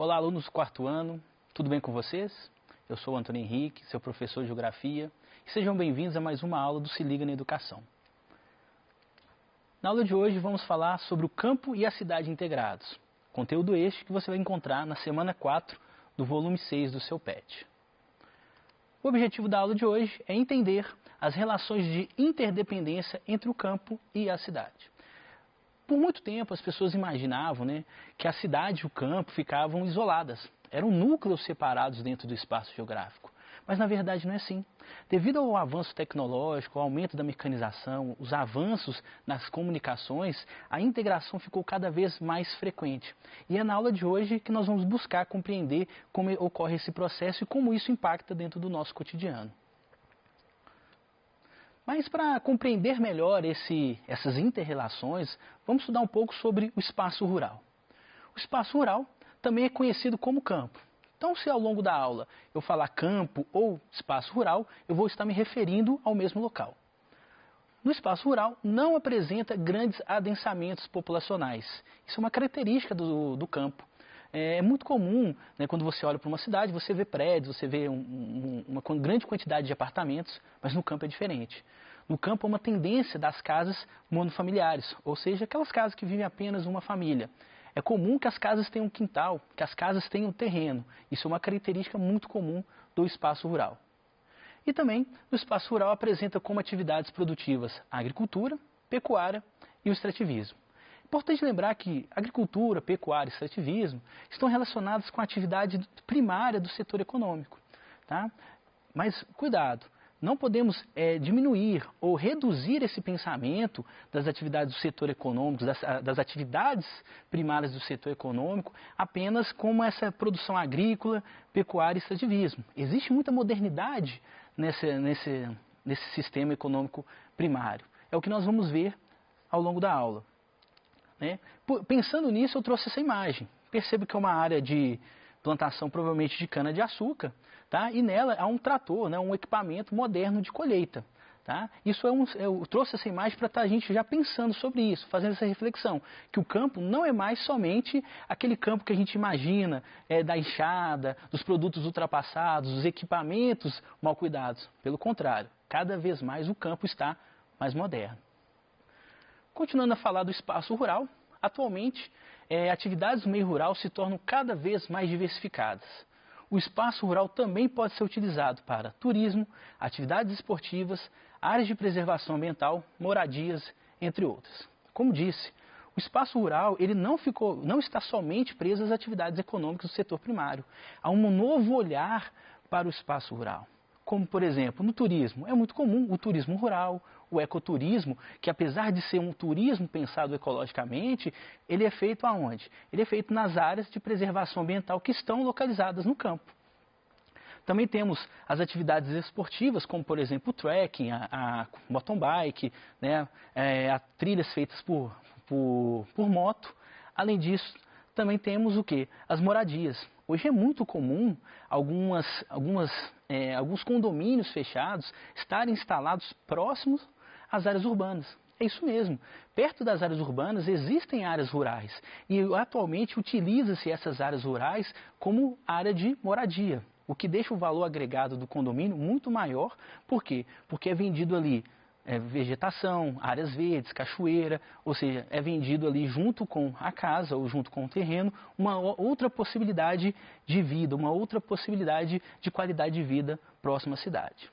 Olá, alunos do quarto ano, tudo bem com vocês? Eu sou o Antônio Henrique, seu professor de Geografia, e sejam bem-vindos a mais uma aula do Se Liga na Educação. Na aula de hoje vamos falar sobre o campo e a cidade integrados, conteúdo este que você vai encontrar na semana 4 do volume 6 do seu PET. O objetivo da aula de hoje é entender as relações de interdependência entre o campo e a cidade. Por muito tempo as pessoas imaginavam, que a cidade e o campo ficavam isoladas, eram núcleos separados dentro do espaço geográfico. Mas na verdade não é assim. Devido ao avanço tecnológico, ao aumento da mecanização, os avanços nas comunicações, a integração ficou cada vez mais frequente. E é na aula de hoje que nós vamos buscar compreender como ocorre esse processo e como isso impacta dentro do nosso cotidiano. Mas para compreender melhor essas inter-relações, vamos estudar um pouco sobre o espaço rural. O espaço rural também é conhecido como campo. Então, se ao longo da aula eu falar campo ou espaço rural, eu vou estar me referindo ao mesmo local. No espaço rural não apresenta grandes adensamentos populacionais. Isso é uma característica do campo. É muito comum, quando você olha para uma cidade, você vê prédios, você vê uma grande quantidade de apartamentos, mas no campo é diferente. No campo há uma tendência das casas monofamiliares, ou seja, aquelas casas que vivem apenas uma família. É comum que as casas tenham quintal, que as casas tenham terreno. Isso é uma característica muito comum do espaço rural. E também o espaço rural apresenta como atividades produtivas a agricultura, pecuária e o extrativismo. Importante lembrar que agricultura, pecuária e extrativismo estão relacionados com a atividade primária do setor econômico. Tá? Mas cuidado, não podemos diminuir ou reduzir esse pensamento das atividades do setor econômico, das atividades primárias do setor econômico, apenas como essa produção agrícola, pecuária e extrativismo. Existe muita modernidade nesse sistema econômico primário. É o que nós vamos ver ao longo da aula. Pensando nisso, eu trouxe essa imagem. Percebo que é uma área de plantação provavelmente de cana-de-açúcar, tá? E nela há um trator, um equipamento moderno de colheita. Tá? Eu trouxe essa imagem para a gente já pensando sobre isso, fazendo essa reflexão, que o campo não é mais somente aquele campo que a gente imagina, da enxada, dos produtos ultrapassados, dos equipamentos mal cuidados. Pelo contrário, cada vez mais o campo está mais moderno. Continuando a falar do espaço rural, atualmente atividades do meio rural se tornam cada vez mais diversificadas. O espaço rural também pode ser utilizado para turismo, atividades esportivas, áreas de preservação ambiental, moradias, entre outras. Como disse, o espaço rural ele não está somente preso às atividades econômicas do setor primário. Há um novo olhar para o espaço rural. Como, por exemplo, no turismo. É muito comum o turismo rural, o ecoturismo, que apesar de ser um turismo pensado ecologicamente, ele é feito aonde? Ele é feito nas áreas de preservação ambiental que estão localizadas no campo. Também temos as atividades esportivas, como por exemplo o trekking, a mountain bike, a trilhas feitas por moto. Além disso, também temos o quê? As moradias. Hoje é muito comum alguns condomínios fechados estarem instalados próximos às áreas urbanas. É isso mesmo. Perto das áreas urbanas existem áreas rurais e atualmente utiliza-se essas áreas rurais como área de moradia, o que deixa o valor agregado do condomínio muito maior. Por quê? Porque é vendido ali vegetação, áreas verdes, cachoeira, ou seja, é vendido ali junto com a casa ou junto com o terreno uma outra possibilidade de vida, uma outra possibilidade de qualidade de vida próxima à cidade.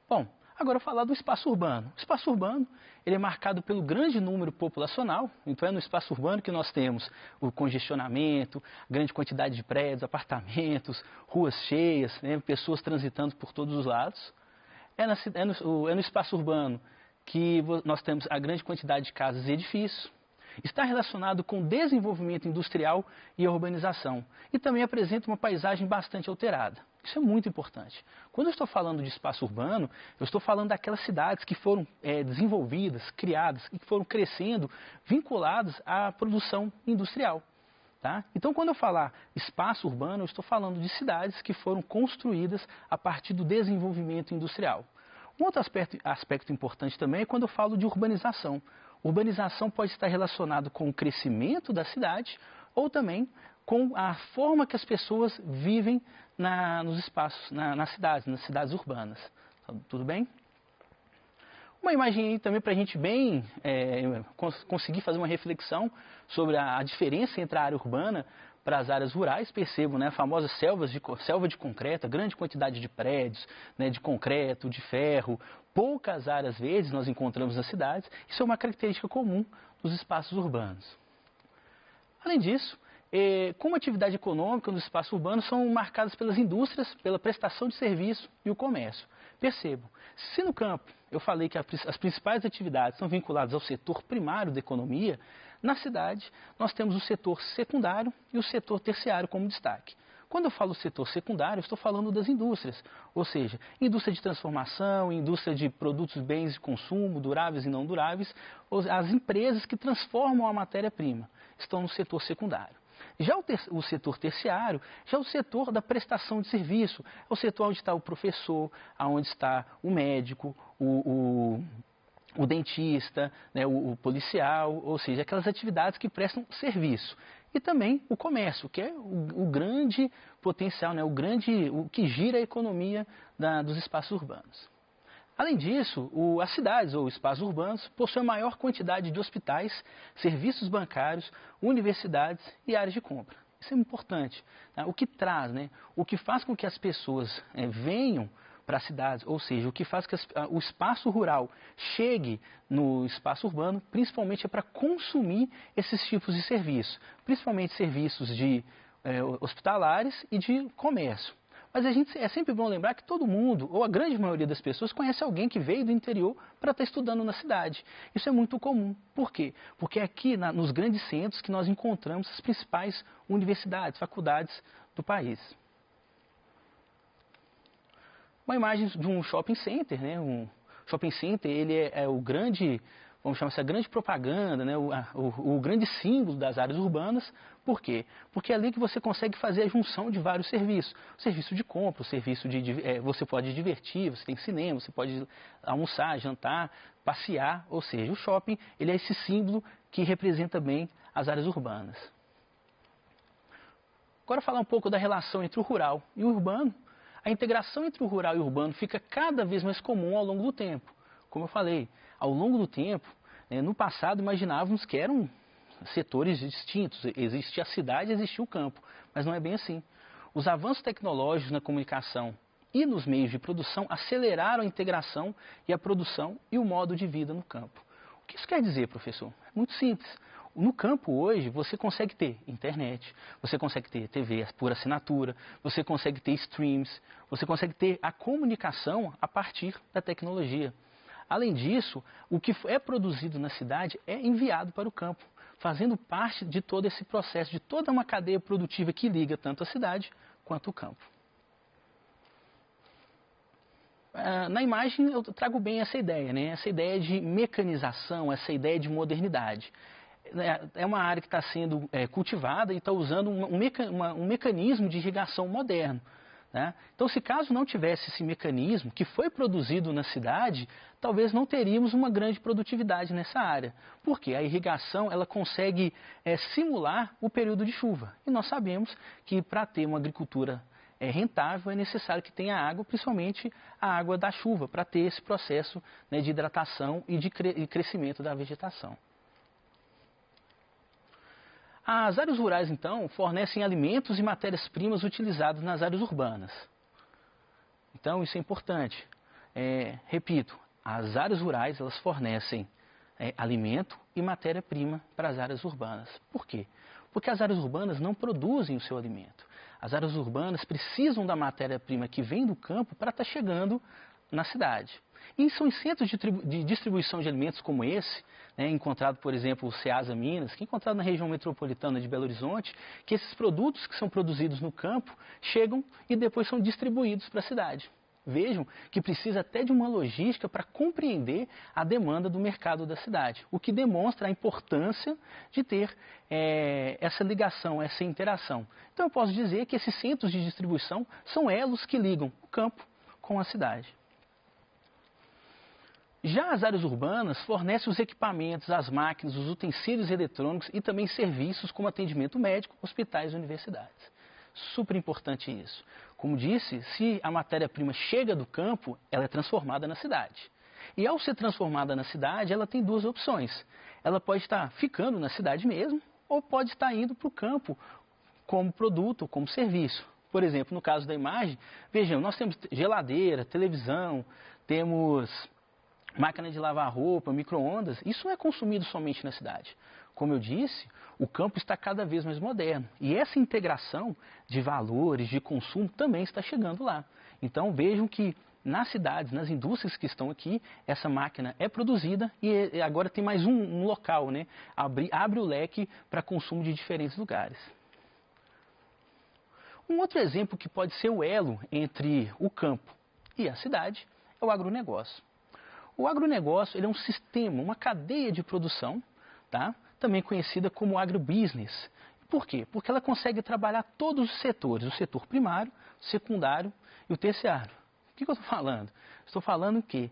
Bom, agora falar do espaço urbano. O espaço urbano ele é marcado pelo grande número populacional, então é no espaço urbano que nós temos o congestionamento, grande quantidade de prédios, apartamentos, ruas cheias, pessoas transitando por todos os lados. É no espaço urbano que nós temos a grande quantidade de casas e edifícios. Está relacionado com desenvolvimento industrial e urbanização. E também apresenta uma paisagem bastante alterada. Isso é muito importante. Quando eu estou falando de espaço urbano, eu estou falando daquelas cidades que foram desenvolvidas, criadas e que foram crescendo, vinculadas à produção industrial. Tá? Então, quando eu falar espaço urbano, eu estou falando de cidades que foram construídas a partir do desenvolvimento industrial. Um outro aspecto importante também é quando eu falo de urbanização. Urbanização pode estar relacionado com o crescimento da cidade ou também com a forma que as pessoas vivem nos espaços, nas cidades urbanas. Tudo bem? Uma imagem aí também para a gente bem conseguir fazer uma reflexão sobre a diferença entre a área urbana para as áreas rurais. Percebam, né, a famosa selva de concreto, a grande quantidade de prédios, né, de concreto, de ferro, poucas áreas verdes nós encontramos nas cidades. Isso é uma característica comum dos espaços urbanos. Além disso, como atividade econômica nos espaços urbanos são marcadas pelas indústrias, pela prestação de serviço e o comércio. Percebam, se no campo eu falei que as principais atividades são vinculadas ao setor primário da economia, na cidade nós temos o setor secundário e o setor terciário como destaque. Quando eu falo setor secundário, eu estou falando das indústrias, ou seja, indústria de transformação, indústria de produtos, bens de consumo, duráveis e não duráveis, as empresas que transformam a matéria-prima estão no setor secundário. Já o setor terciário, já é o setor da prestação de serviço, é o setor onde está o professor, onde está o médico, o dentista, né, o policial, ou seja, aquelas atividades que prestam serviço. E também o comércio, que é o grande potencial, né, o que gira a economia dos espaços urbanos. Além disso, as cidades ou espaços urbanos possuem a maior quantidade de hospitais, serviços bancários, universidades e áreas de compra. Isso é importante. Tá? O que traz, né, o que faz com que as pessoas venham para as cidades, ou seja, o que faz que o espaço rural chegue no espaço urbano, principalmente é para consumir esses tipos de serviços, principalmente serviços hospitalares e de comércio. Mas é sempre bom lembrar que todo mundo, ou a grande maioria das pessoas, conhece alguém que veio do interior para estar estudando na cidade. Isso é muito comum. Por quê? Porque é aqui nos grandes centros que nós encontramos as principais universidades, faculdades do país. Uma imagem de um shopping center, né? Um shopping center, ele é o grande, vamos chamar essa grande propaganda, né? o grande símbolo das áreas urbanas. Por quê? Porque é ali que você consegue fazer a junção de vários serviços. O serviço de compra, o serviço você pode divertir, você tem cinema, você pode almoçar, jantar, passear, ou seja, o shopping ele é esse símbolo que representa bem as áreas urbanas. Agora falar um pouco da relação entre o rural e o urbano. A integração entre o rural e o urbano fica cada vez mais comum ao longo do tempo. Como eu falei, ao longo do tempo, no passado imaginávamos que eram setores distintos. Existia a cidade, existia o campo, mas não é bem assim. Os avanços tecnológicos na comunicação e nos meios de produção aceleraram a integração e a produção e o modo de vida no campo. O que isso quer dizer, professor? É muito simples. No campo hoje você consegue ter internet, você consegue ter TV por assinatura, você consegue ter streams, você consegue ter a comunicação a partir da tecnologia. Além disso, o que é produzido na cidade é enviado para o campo, fazendo parte de todo esse processo, de toda uma cadeia produtiva que liga tanto a cidade quanto o campo. Na imagem eu trago bem essa ideia, né? Essa ideia de mecanização, essa ideia de modernidade. É uma área que está sendo cultivada e está usando um mecanismo de irrigação moderno. Né? Então, se caso não tivesse esse mecanismo que foi produzido na cidade, talvez não teríamos uma grande produtividade nessa área. Porque a irrigação ela consegue simular o período de chuva. E nós sabemos que para ter uma agricultura rentável é necessário que tenha água, principalmente a água da chuva, para ter esse processo, né, de hidratação e de crescimento da vegetação. As áreas rurais, então, fornecem alimentos e matérias-primas utilizadas nas áreas urbanas. Então, isso é importante. Repito, as áreas rurais elas fornecem alimento e matéria-prima para as áreas urbanas. Por quê? Porque as áreas urbanas não produzem o seu alimento. As áreas urbanas precisam da matéria-prima que vem do campo para estar chegando na cidade. E são em centros de distribuição de alimentos como esse, encontrado, por exemplo, o Ceasa Minas, que é encontrado na região metropolitana de Belo Horizonte, que esses produtos que são produzidos no campo chegam e depois são distribuídos para a cidade. Vejam que precisa até de uma logística para compreender a demanda do mercado da cidade, o que demonstra a importância de ter essa ligação, essa interação. Então eu posso dizer que esses centros de distribuição são elos que ligam o campo com a cidade. Já as áreas urbanas fornecem os equipamentos, as máquinas, os utensílios eletrônicos e também serviços como atendimento médico, hospitais e universidades. Super importante isso. Como disse, se a matéria-prima chega do campo, ela é transformada na cidade. E ao ser transformada na cidade, ela tem duas opções. Ela pode estar ficando na cidade mesmo, ou pode estar indo para o campo como produto, como serviço. Por exemplo, no caso da imagem, vejam, nós temos geladeira, televisão, temos máquina de lavar roupa, micro-ondas. Isso não é consumido somente na cidade. Como eu disse, o campo está cada vez mais moderno. E essa integração de valores, de consumo, também está chegando lá. Então vejam que nas cidades, nas indústrias que estão aqui, essa máquina é produzida e agora tem mais um local, né? Abre o leque para consumo de diferentes lugares. Um outro exemplo que pode ser o elo entre o campo e a cidade é o agronegócio. O agronegócio ele é um sistema, uma cadeia de produção, tá? Também conhecida como agrobusiness. Por quê? Porque ela consegue trabalhar todos os setores, o setor primário, o secundário e o terciário. O que eu estou falando? Estou falando que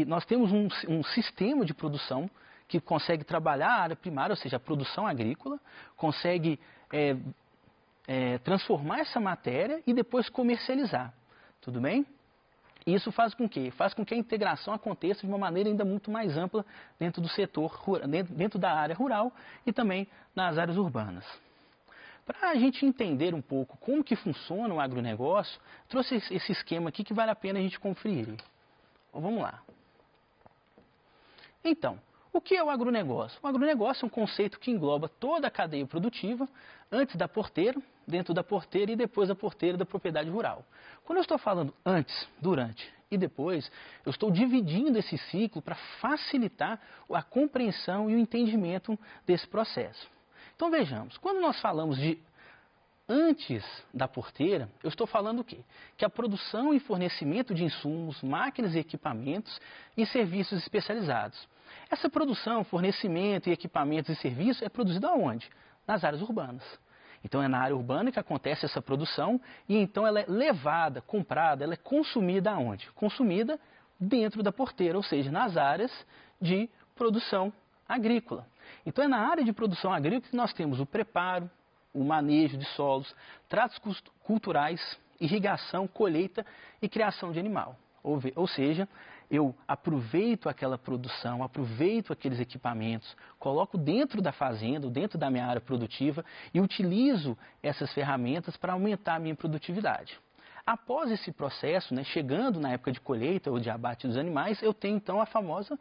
nós temos um sistema de produção que consegue trabalhar a área primária, ou seja, a produção agrícola, consegue transformar essa matéria e depois comercializar. Tudo bem? Isso faz com que a integração aconteça de uma maneira ainda muito mais ampla dentro do setor, dentro da área rural e também nas áreas urbanas. Para a gente entender um pouco como que funciona o agronegócio, trouxe esse esquema aqui que vale a pena a gente conferir. Então, vamos lá. Então, o que é o agronegócio? O agronegócio é um conceito que engloba toda a cadeia produtiva, antes da porteira, dentro da porteira e depois da porteira da propriedade rural. Quando eu estou falando antes, durante e depois, eu estou dividindo esse ciclo para facilitar a compreensão e o entendimento desse processo. Então vejamos, quando nós falamos de antes da porteira, eu estou falando o quê? Que a produção e fornecimento de insumos, máquinas e equipamentos e serviços especializados. Essa produção, fornecimento e equipamentos e serviços é produzida aonde? Nas áreas urbanas. Então é na área urbana que acontece essa produção e então ela é levada, comprada, ela é consumida aonde? Consumida dentro da porteira, ou seja, nas áreas de produção agrícola. Então é na área de produção agrícola que nós temos o preparo, o manejo de solos, tratos culturais, irrigação, colheita e criação de animal. Ou seja, eu aproveito aquela produção, aproveito aqueles equipamentos, coloco dentro da fazenda, dentro da minha área produtiva e utilizo essas ferramentas para aumentar a minha produtividade. Após esse processo, né, chegando na época de colheita ou de abate dos animais, eu tenho então a famosa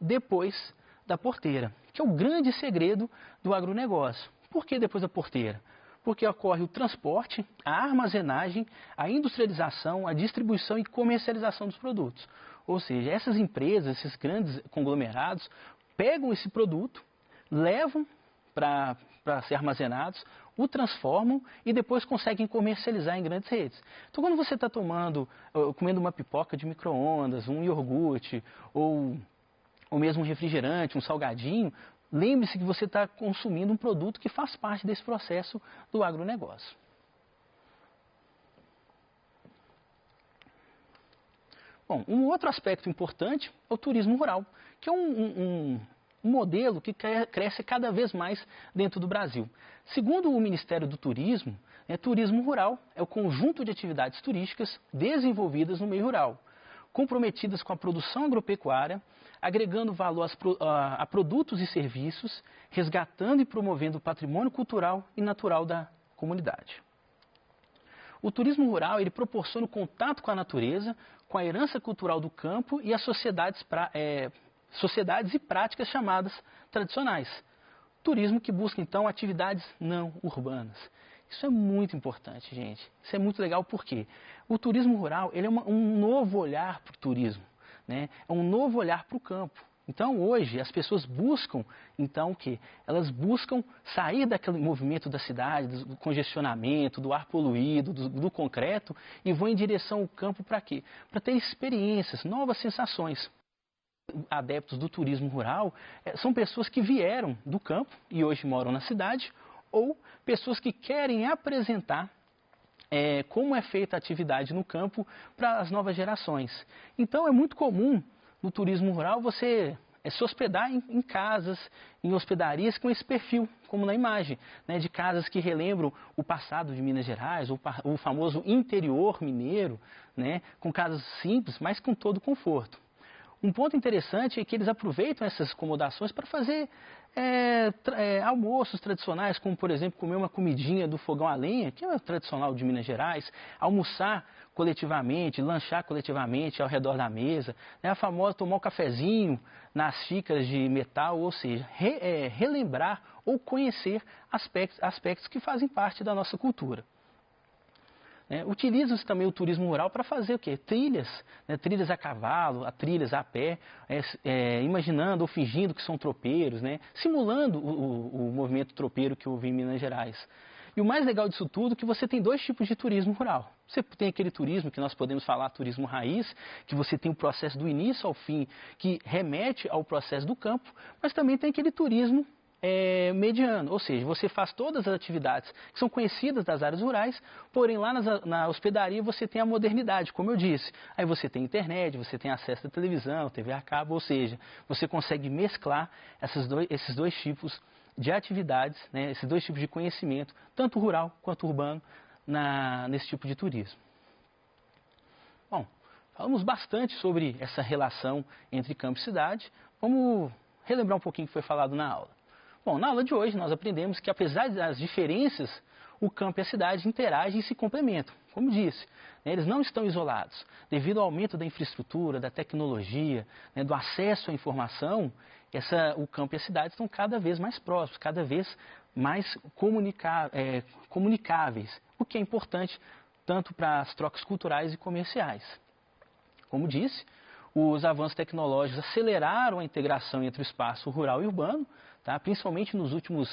depois da porteira, que é o grande segredo do agronegócio. Por que depois da porteira? Porque ocorre o transporte, a armazenagem, a industrialização, a distribuição e comercialização dos produtos. Ou seja, essas empresas, esses grandes conglomerados, pegam esse produto, levam para ser armazenados, o transformam e depois conseguem comercializar em grandes redes. Então, quando você está comendo uma pipoca de micro-ondas, um iogurte ou mesmo um refrigerante, um salgadinho, lembre-se que você está consumindo um produto que faz parte desse processo do agronegócio. Bom, um outro aspecto importante é o turismo rural, que é um modelo que cresce cada vez mais dentro do Brasil. Segundo o Ministério do Turismo, turismo rural é o conjunto de atividades turísticas desenvolvidas no meio rural, comprometidas com a produção agropecuária, agregando valor a produtos e serviços, resgatando e promovendo o patrimônio cultural e natural da comunidade. O turismo rural ele proporciona o contato com a natureza, com a herança cultural do campo e as sociedades e práticas chamadas tradicionais. Turismo que busca, então, atividades não urbanas. Isso é muito importante, gente. Isso é muito legal porque o turismo rural ele é um novo olhar para o turismo, né? É um novo olhar para o campo. Então, hoje, as pessoas buscam, então, o quê? Elas buscam sair daquele movimento da cidade, do congestionamento, do ar poluído, do concreto, e vão em direção ao campo para quê? Para ter experiências, novas sensações. Adeptos do turismo rural são pessoas que vieram do campo e hoje moram na cidade, ou pessoas que querem apresentar como é feita a atividade no campo para as novas gerações. Então, é muito comum no turismo rural você se hospedar em casas, em hospedarias com esse perfil, como na imagem, né, de casas que relembram o passado de Minas Gerais, o famoso interior mineiro, né, com casas simples, mas com todo conforto. Um ponto interessante é que eles aproveitam essas acomodações para fazer almoços tradicionais, como por exemplo comer uma comidinha do fogão a lenha, que é tradicional de Minas Gerais, almoçar coletivamente, lanchar coletivamente ao redor da mesa, né, a famosa tomar um cafezinho nas xícaras de metal, ou seja, relembrar ou conhecer aspectos que fazem parte da nossa cultura. Utiliza-se também o turismo rural para fazer o quê? Trilhas, né? Trilhas a cavalo, trilhas a pé, imaginando ou fingindo que são tropeiros, né? Simulando o movimento tropeiro que houve em Minas Gerais. E o mais legal disso tudo é que você tem dois tipos de turismo rural. Você tem aquele turismo que nós podemos falar turismo raiz, que você tem o processo do início ao fim, que remete ao processo do campo, mas também tem aquele turismo mediano, ou seja, você faz todas as atividades que são conhecidas das áreas rurais, porém lá na hospedaria você tem a modernidade, como eu disse. Aí você tem internet, você tem acesso à televisão, TV a cabo, ou seja, você consegue mesclar esses dois tipos de atividades, né, esses dois tipos de conhecimento, tanto rural quanto urbano, nesse tipo de turismo. Bom, falamos bastante sobre essa relação entre campo e cidade. Vamos relembrar um pouquinho o que foi falado na aula. Bom, na aula de hoje nós aprendemos que apesar das diferenças, o campo e a cidade interagem e se complementam. Como disse, né, eles não estão isolados. Devido ao aumento da infraestrutura, da tecnologia, né, do acesso à informação, o campo e a cidade estão cada vez mais próximos, cada vez mais comunicáveis, o que é importante tanto para as trocas culturais e comerciais. Como disse, os avanços tecnológicos aceleraram a integração entre o espaço rural e urbano, tá? Principalmente nos últimos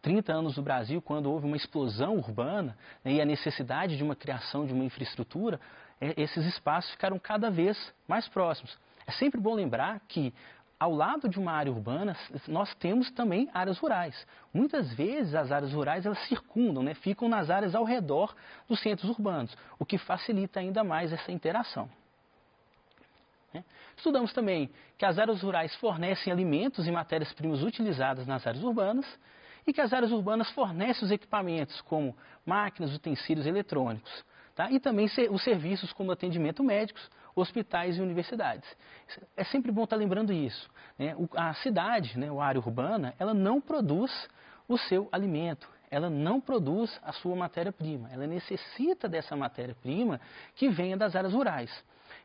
30 anos do Brasil, quando houve uma explosão urbana, né, e a necessidade de uma criação de uma infraestrutura, esses espaços ficaram cada vez mais próximos. É sempre bom lembrar que, ao lado de uma área urbana, nós temos também áreas rurais. Muitas vezes as áreas rurais elas circundam, né, ficam nas áreas ao redor dos centros urbanos, o que facilita ainda mais essa interação. Estudamos também que as áreas rurais fornecem alimentos e matérias-primas utilizadas nas áreas urbanas e que as áreas urbanas fornecem os equipamentos como máquinas, utensílios eletrônicos, tá? E também os serviços como atendimento médicos, hospitais e universidades. É sempre bom estar lembrando isso, né? A cidade, né, a área urbana, ela não produz o seu alimento, ela não produz a sua matéria-prima, ela necessita dessa matéria-prima que venha das áreas rurais.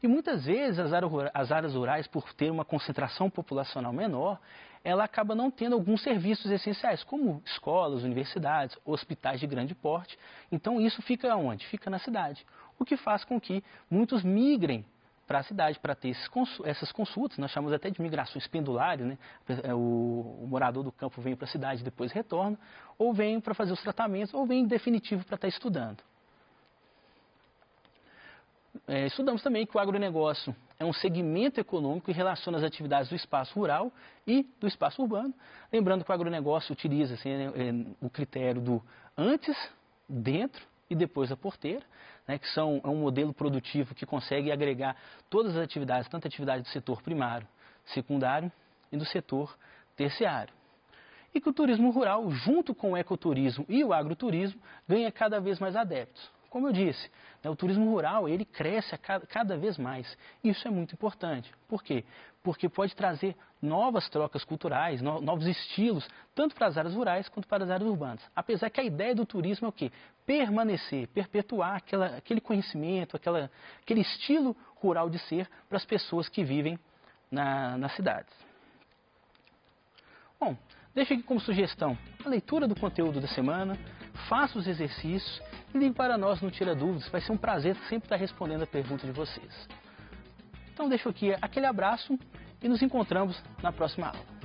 E muitas vezes as áreas rurais, por ter uma concentração populacional menor, ela acaba não tendo alguns serviços essenciais, como escolas, universidades, hospitais de grande porte. Então isso fica onde? Fica na cidade. O que faz com que muitos migrem para a cidade para ter essas consultas, nós chamamos até de migrações pendulares, né? O morador do campo vem para a cidade e depois retorna, ou vem para fazer os tratamentos, ou vem em definitivo para estar estudando. Estudamos também que o agronegócio é um segmento econômico que relaciona as atividades do espaço rural e do espaço urbano. Lembrando que o agronegócio utiliza assim, o critério do antes, dentro e depois da porteira, né, que é um modelo produtivo que consegue agregar todas as atividades, tanto a atividade do setor primário, secundário e do setor terciário. E que o turismo rural, junto com o ecoturismo e o agroturismo, ganha cada vez mais adeptos. Como eu disse, o turismo rural ele cresce cada vez mais. Isso é muito importante. Por quê? Porque pode trazer novas trocas culturais, novos estilos, tanto para as áreas rurais quanto para as áreas urbanas. Apesar que a ideia do turismo é o quê? Permanecer, perpetuar aquele conhecimento, aquele estilo rural de ser para as pessoas que vivem nas cidades. Bom, deixo aqui como sugestão a leitura do conteúdo da semana, faça os exercícios e ligue para nós no Tira Dúvidas. Vai ser um prazer sempre estar respondendo a pergunta de vocês. Então deixo aqui aquele abraço e nos encontramos na próxima aula.